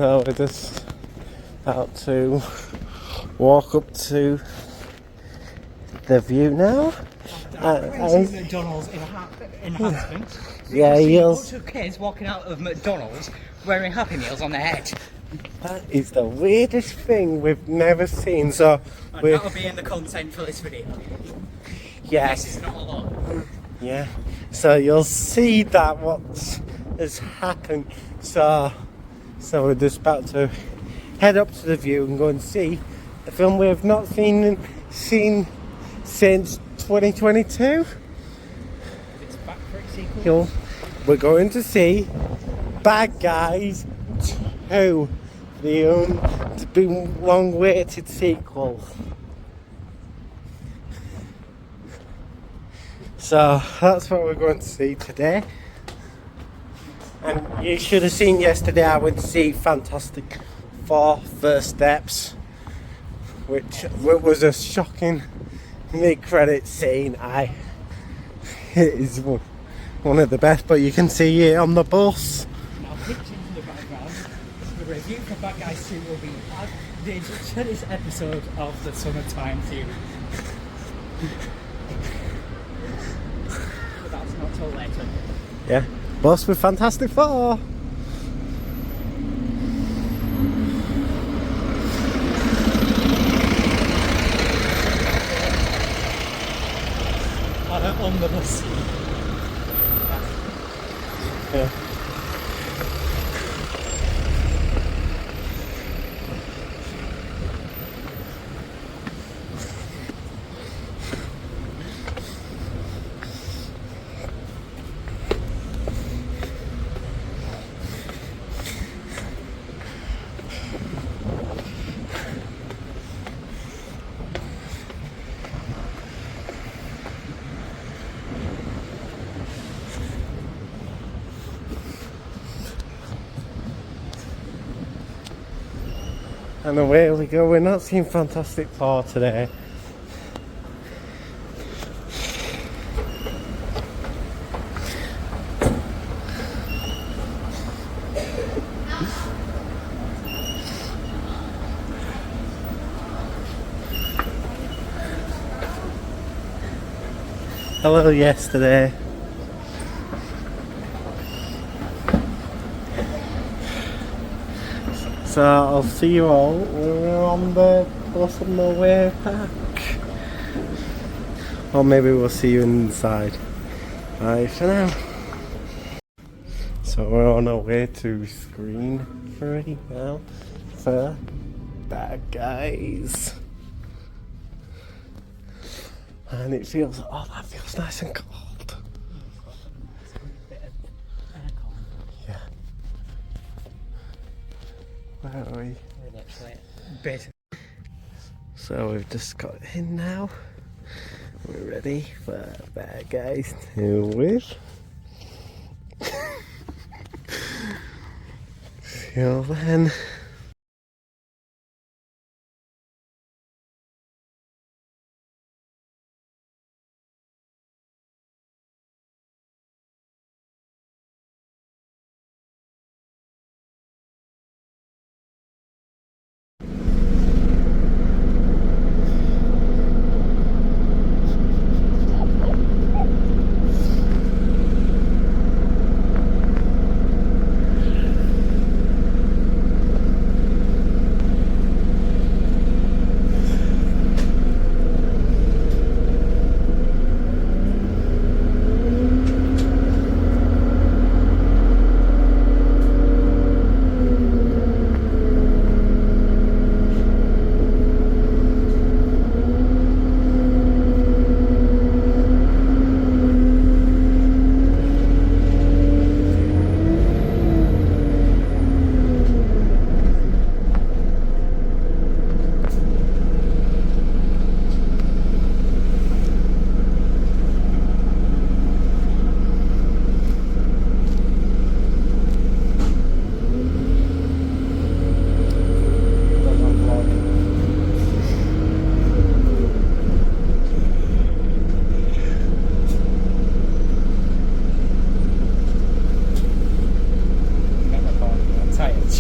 So we're just about to walk up to the view now. Crazy McDonald's enhancement. Yeah, you'll see a bunch of kids walking out of McDonald's wearing Happy Meals on their head. That is the weirdest thing we've never seen. So that'll be in the content for this video. Yes. This is not a lot. Yeah. So you'll see that what has happened. So we're just about to head up to the view and go and see a film we have not seen since 2022. It's back for its sequel. We're going to see Bad Guys 2, the long-awaited sequel. So that's what we're going to see today. And you should have seen yesterday I went to see Fantastic Four First Steps, which was a shocking mid-credit scene. It is one of the best, but you can see it on the bus. Now pictures in the background. The review for Bad Guys 2 will be the 20th episode of the Summertime series. But that's not till later. Yeah, bus with Fantastic Four. On the bus. Yeah. And away we go. We're not seeing Fantastic Four today. Hello, yesterday. So I'll see you all when we're on the bus on the way back. Or maybe we'll see you inside. Bye for now. So we're on our way to screen right now for Bad Guys. And it feels, that feels nice and cold. Yeah. Where are we? Bit. So we've just got in now. We're ready for Bad Guys 2 with. See you then.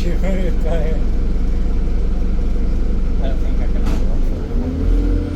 you very bad. I don't think I can have one.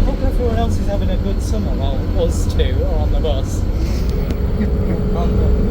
Hope everyone else is having a good summer while us two are on the bus. On the-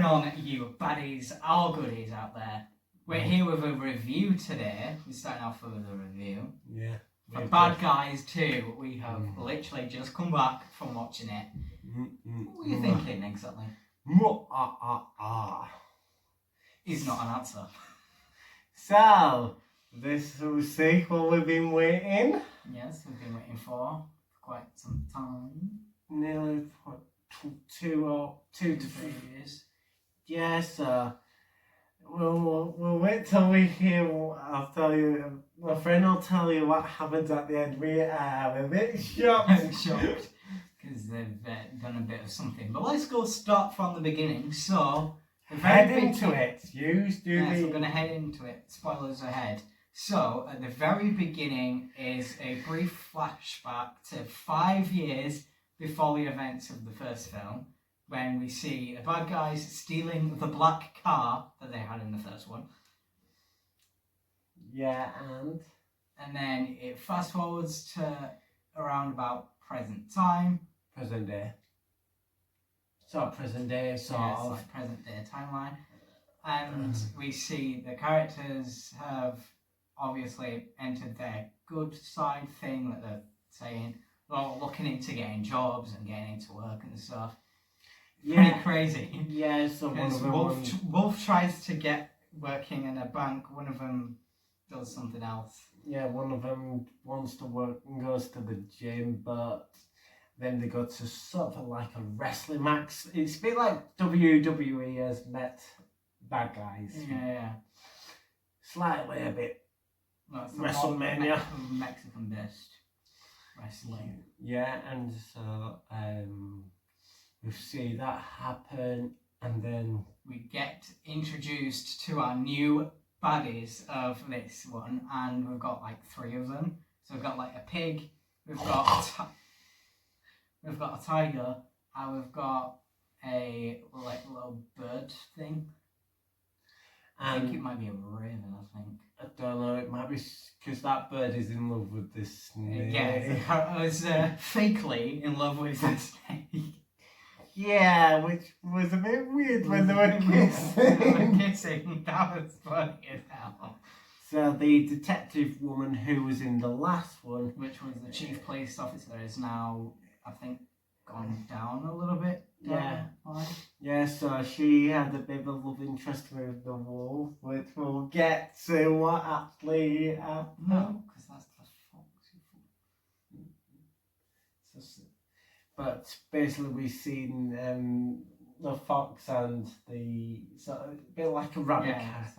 on, you baddies, all goodies out there? We're here with a review today. We're starting off with a review. Yeah. For Bad Guys 2, we have literally just come back from watching it. What are you thinking exactly? Is not an answer. So, this is the sequel we've been waiting. Yes, we've been waiting for quite some time. Nearly two to 3 years. Yes, we'll wait till we hear. I'll tell you. My friend will tell you what happens at the end. We are a bit shocked. Shocked because they've done a bit of something. But let's go start from the beginning. So head into it. Yes, we're going to head into it. Spoilers ahead. So at the very beginning is a brief flashback to 5 years before the events of the first film, when we see the bad guys stealing the black car that they had in the first one. Yeah, and then it fast forwards to around about present time. Present day. Present day, like present day timeline. And we see the characters have obviously entered their good side thing that they're saying. They're all looking into getting jobs and getting into work and stuff. Yeah. Pretty crazy. Yeah, so one of them Wolf tries to get working in a bank. One of them does something else. Yeah, one of them wants to work and goes to the gym, but then they go to sort of like a wrestling match. It's a bit like WWE has met Bad Guys. Yeah. Slightly a bit That's WrestleMania. Mexican-based wrestling. Yeah, and so we see that happen, and then we get introduced to our new baddies of this one, and we've got like 3 of them. So we've got like a pig, we've got a tiger, and we've got a like little bird thing. I think it might be a raven. I think. I don't know. It might be because that bird is in love with this snake. Yeah, I was fakely in love with the snake. Yeah, which was a bit weird when they were kissing. That was funny as hell. So the detective woman who was in the last one, which was the chief police officer, is now, I think, gone down a little bit. Yeah, so she had a bit of a love interest with the wolf, which we'll get to what actually happened. No, because that's the fox. But basically we've seen the fox and the sort of a bit like a rabbit cat.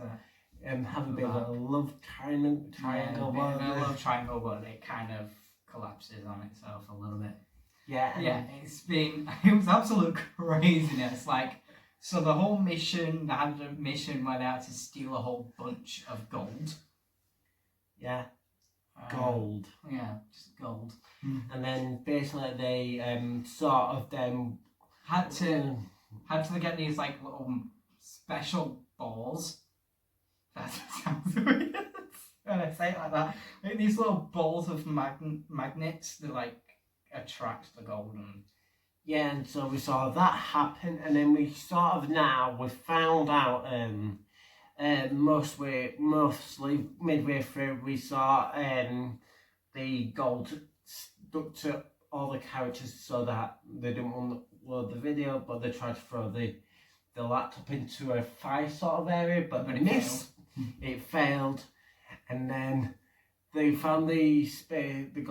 Have a bit of a love triangle. A love triangle, but it kind of collapses on itself a little bit. Yeah. It was absolute craziness. Like, so the whole mission, they had a mission where they had to steal a whole bunch of gold. Yeah. Gold. Yeah, just gold. And then basically they sort of then had to get these like little special balls. That sounds weird when I say it like that. Like these little balls of magnets that like attract the gold. Yeah, and so we saw that happen, and then we sort of we found out mostly midway through we saw the gold stuck to all the characters so that they didn't upload the video, but they tried to throw the laptop into a fire sort of area, but they missed. It failed, and then they found the space. They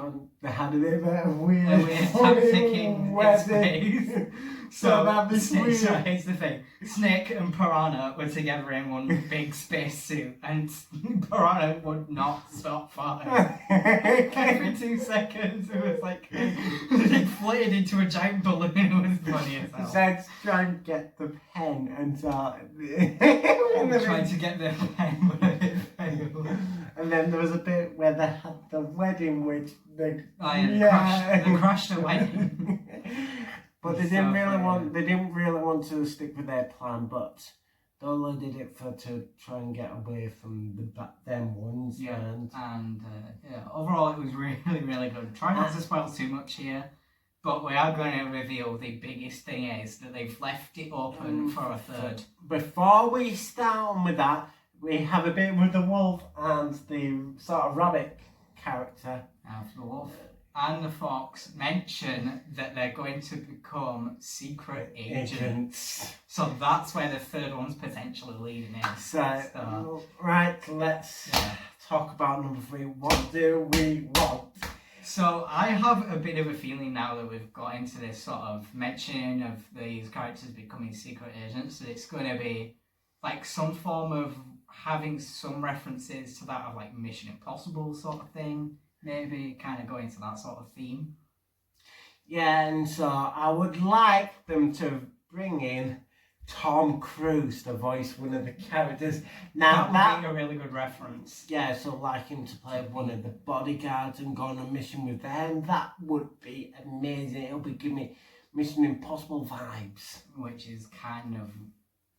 had a bit of a weird ticking space. So here's the thing: Snake and Piranha were together in one big space suit, and Piranha would not stop farting. Every 2 seconds, it was like it inflated into a giant balloon. It was funny as hell. Zed's trying to get the pen and trying to get the pen, but it failed. And then there was a bit where they had the wedding, which they crashed the wedding. But they didn't really want to stick with their plan, but Dolo did it to try and get away from them ones. Yeah, and overall it was really, really good. Try not to spoil too much here. But we are going to reveal the biggest thing is that they've left it open for a third. Before we start on with that, we have a bit with the wolf and the sort of rabbit character. Now, the wolf and the fox mention that they're going to become secret agents. So that's where the third one's potentially leading in. So right, let's talk about number 3. What do we want? So I have a bit of a feeling now that we've got into this sort of mentioning of these characters becoming secret agents, that it's going to be like some form of having some references to that of like Mission Impossible sort of thing. Maybe kind of go into that sort of theme. Yeah, and so I would like them to bring in Tom Cruise to voice one of the characters. Now that would be a really good reference. Yeah, so like him to play one of the bodyguards and go on a mission with them. That would be amazing. It'll be giving me Mission Impossible vibes. Which is kind of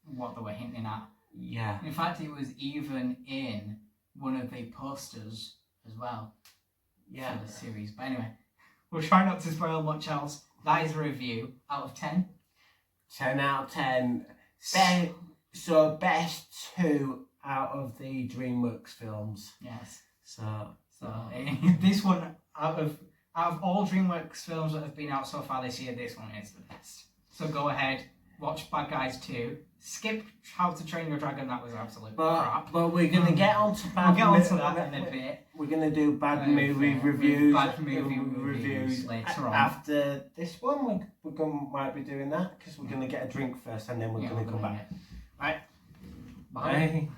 what they were hinting at. Yeah. In fact, it was even in one of the posters as well. Yeah. For the series. But anyway, we'll try not to spoil much else. That is a review out of 10. 10 out of 10. So best 2 out of the DreamWorks films. Yes. So this one, out of all DreamWorks films that have been out so far this year, this one is the best. So go ahead, watch Bad Guys 2. Skip How to Train Your Dragon, that was absolute crap. But we're going to get on to bad We'll get on to that in a bit. We're going to do bad movie reviews. Bad movie reviews later on. After this one, might be doing that because we're going to get a drink first and then we're going to come back. Right. Bye. Bye.